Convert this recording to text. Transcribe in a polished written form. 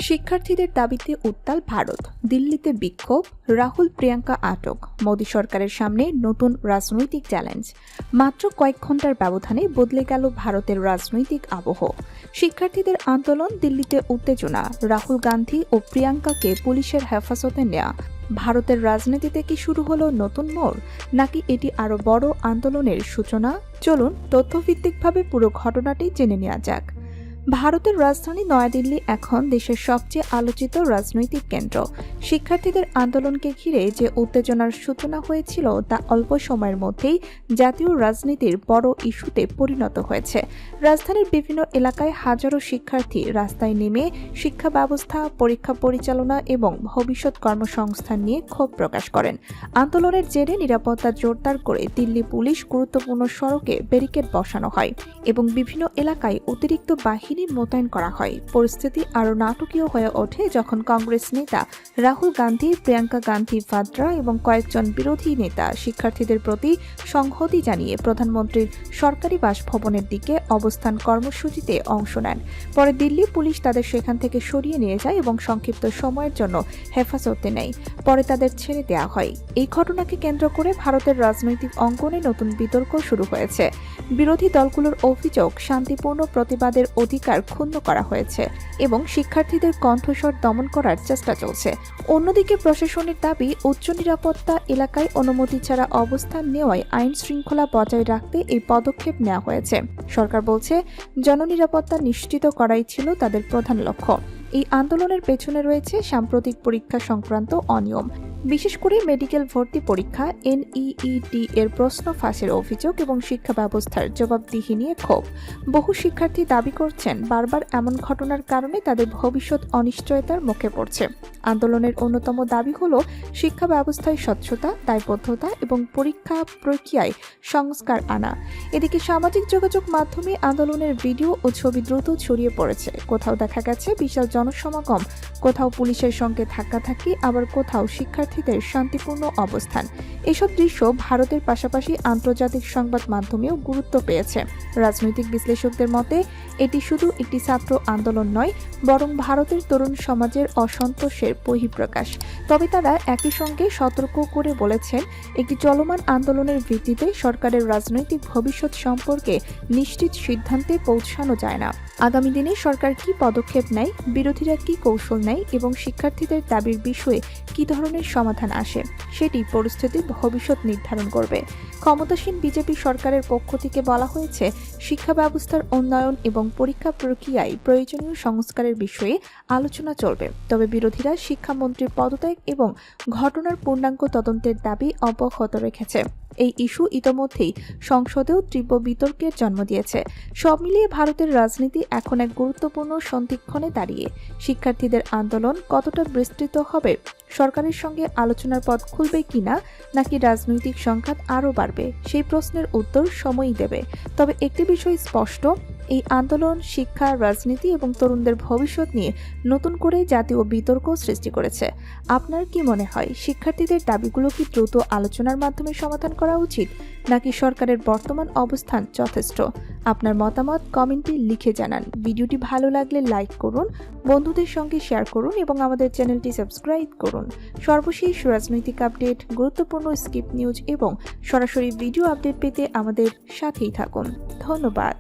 শিক্ষার্থীদের দাবিতে উত্তাল ভারত, দিল্লিতে বিক্ষোভ, রাহুল প্রিয়াঙ্কা আটক, মোদী সরকারের সামনে নতুন রাজনৈতিক চ্যালেঞ্জ। মাত্র কয়েক ঘন্টার ব্যবধানে বদলে গেল ভারতের রাজনৈতিক আবহ। শিক্ষার্থীদের আন্দোলন, দিল্লিতে উত্তেজনা, রাহুল গান্ধী ও প্রিয়াঙ্কাকে পুলিশের হেফাজতে নেওয়া। ভারতের রাজনীতিতে কি শুরু হলো নতুন মোড়, নাকি এটি আরও বড় আন্দোলনের সূচনা? চলুন তথ্যভিত্তিকভাবে পুরো ঘটনাটি জেনে নেওয়া যাক। ভারতের রাজধানী নয়াদিল্লি এখন দেশের সবচেয়ে আলোচিত রাজনৈতিক কেন্দ্র। শিক্ষার্থীদের আন্দোলনকে ঘিরে যে উত্তেজনার সূচনা হয়েছিল তা অল্প সময়ের মধ্যেই জাতীয় রাজনীতির বড় ইস্যুতে পরিণত হয়েছে। রাজধানীর বিভিন্ন এলাকায় হাজারো শিক্ষার্থী রাস্তায় নেমে শিক্ষা ব্যবস্থা, পরীক্ষা পরিচালনা এবং ভবিষ্যৎ কর্মসংস্থান নিয়ে ক্ষোভ প্রকাশ করেন। আন্দোলনের জেরে নিরাপত্তা জোরদার করে দিল্লি পুলিশ গুরুত্বপূর্ণ সড়কে ব্যারিকেড বসানো হয় এবং বিভিন্ন এলাকায় অতিরিক্ত বাহিনী মোতায়েন করা হয়। পরিস্থিতি আরও নাটকীয় হয়ে ওঠে যখন কংগ্রেস নেতা রাহুল গান্ধী, প্রিয়াঙ্কা গান্ধী ভাদ্রা এবং কয়েকজন বিরোধী নেতা শিক্ষার্থীদের প্রতি সংহতি জানিয়ে প্রধানমন্ত্রীর সরকারি বাসভবনের দিকে অবস্থান কর্মসূচিতে অংশ নেন। পরে দিল্লি পুলিশ তাদের সেখান থেকে সরিয়ে নিয়ে যায় এবং সংক্ষিপ্ত সময়ের জন্য হেফাজতে নেয়। পরে তাদের ছেড়ে দেওয়া হয়। এই ঘটনাকে কেন্দ্র করে ভারতের রাজনৈতিক অঙ্গনে নতুন বিতর্ক শুরু হয়েছে। বিরোধী দলগুলোর অভিযোগ, শান্তিপূর্ণ প্রতিবাদের অধিকার ক্ষুণ্ণ করা হয়েছে এবং শিক্ষার্থীদের কণ্ঠস্বর দমন করার চেষ্টা চলছে। অন্যদিকে প্রশাসনের দাবি, উচ্চ নিরাপত্তা এলাকায় অনুমতি ছাড়া অবস্থান নেওয়ায় আইন শৃঙ্খলা বজায় রাখতে এই পদক্ষেপ নেওয়া হয়েছে। সরকার বলছে, জননিরাপত্তা নিশ্চিত করাই ছিল তাদের প্রধান লক্ষ্য। এই আন্দোলনের পেছনে রয়েছে সাম্প্রতিক পরীক্ষা সংক্রান্ত অনিয়ম, বিশেষ করে মেডিকেল ভর্তি পরীক্ষা NEET এর প্রশ্ন ফাঁসের অভিযোগ এবং শিক্ষা ব্যবস্থার জবাবদিহি নিয়ে ক্ষোভ। বহু শিক্ষার্থী দাবি করছেন, বারবার এমন ঘটনার কারণে তাদের ভবিষ্যৎ অনিশ্চয়তার মুখে পড়ছে। আন্দোলনের অন্যতম দাবি হল শিক্ষা ব্যবস্থায় স্বচ্ছতা, দায়বদ্ধতা এবং পরীক্ষা প্রক্রিয়ায় সংস্কার আনা। এদিকে সামাজিক যোগাযোগ মাধ্যমে আন্দোলনের ভিডিও ও ছবি দ্রুত ছড়িয়ে পড়েছে। কোথাও দেখা গেছে বিশাল জনসমাগম, কোথাও পুলিশের সঙ্গে ধাক্কাধাক্কি, আবার কোথাও শিক্ষার্থীদের শান্তিপূর্ণ অবস্থান। এসব দৃশ্য ভারতের পাশাপাশি আন্তর্জাতিক সংবাদ মাধ্যমেও গুরুত্ব পেয়েছে। রাজনৈতিক বিশ্লেষকদের মতে এটি শুধু একটি ছাত্র আন্দোলন নয়, বরং ভারতের তরুণ সমাজের অসন্তোষের বহিঃপ্রকাশ। তবে তারা একই সঙ্গে সতর্ক করে বলেছেন, একটি চলমান আন্দোলনের ভিত্তিতে সরকারের রাজনৈতিক ভবিষ্যৎ সম্পর্কে নিশ্চিত সিদ্ধান্তে পৌঁছানো যায় না। আগামী দিনে সরকার কি পদক্ষেপ নেয়, বিরোধীরা কি কৌশল নেয় এবং শিক্ষার্থীদের দাবির বিষয়ে কি ধরনের সমাধান আসে, সেটি পরিস্থিতির ভবিষ্যৎ নির্ধারণ করবে। ক্ষমতাসীন বিজেপি সরকারের পক্ষ থেকে বলা হয়েছে, শিক্ষা ব্যবস্থার উন্নয়ন এবং পরীক্ষা প্রক্রিয়ায় প্রয়োজনীয় সংস্কারের বিষয়ে আলোচনা চলবে। তবে বিরোধীরা শিক্ষামন্ত্রীর পদত্যাগ এবং ঘটনার পূর্ণাঙ্গ তদন্তের দাবি অব্যাহত রেখেছে। এই ইস্যু ইতোমধ্যেই সংসদেও তীব্র বিতর্কের জন্ম দিয়েছে। সব মিলিয়ে ভারতের রাজনীতি এখন এক গুরুত্বপূর্ণ সন্ধিক্ষণে দাঁড়িয়ে। শিক্ষার্থীদের আন্দোলন কতটা বিস্তৃত হবে, সরকারের সঙ্গে আলোচনার পথ খুলবে কিনা, নাকি রাজনৈতিক সংঘাত আরও বাড়বে, সেই প্রশ্নের উত্তর সময়ই দেবে। তবে একটি বিষয় স্পষ্ট, এই আন্দোলন শিক্ষা, রাজনীতি এবং তরুণদের ভবিষ্যৎ নিয়ে নতুন করে জাতীয় বিতর্ক সৃষ্টি করেছে। আপনার কি মনে হয়, শিক্ষার্থীদের দাবিগুলো কি দ্রুত আলোচনার মাধ্যমে সমাধান করা উচিত, নাকি সরকারের বর্তমান অবস্থান যথেষ্ট? আপনার মতামত কমেন্টে লিখে জানান। ভিডিওটি ভালো লাগলে লাইক করুন, বন্ধুদের সঙ্গে শেয়ার করুন এবং আমাদের চ্যানেলটি সাবস্ক্রাইব করুন। সর্বশেষ রাজনৈতিক আপডেট, গুরুত্বপূর্ণ স্কিপ নিউজ এবং সরাসরি ভিডিও আপডেট পেতে আমাদের সাথেই থাকুন। ধন্যবাদ।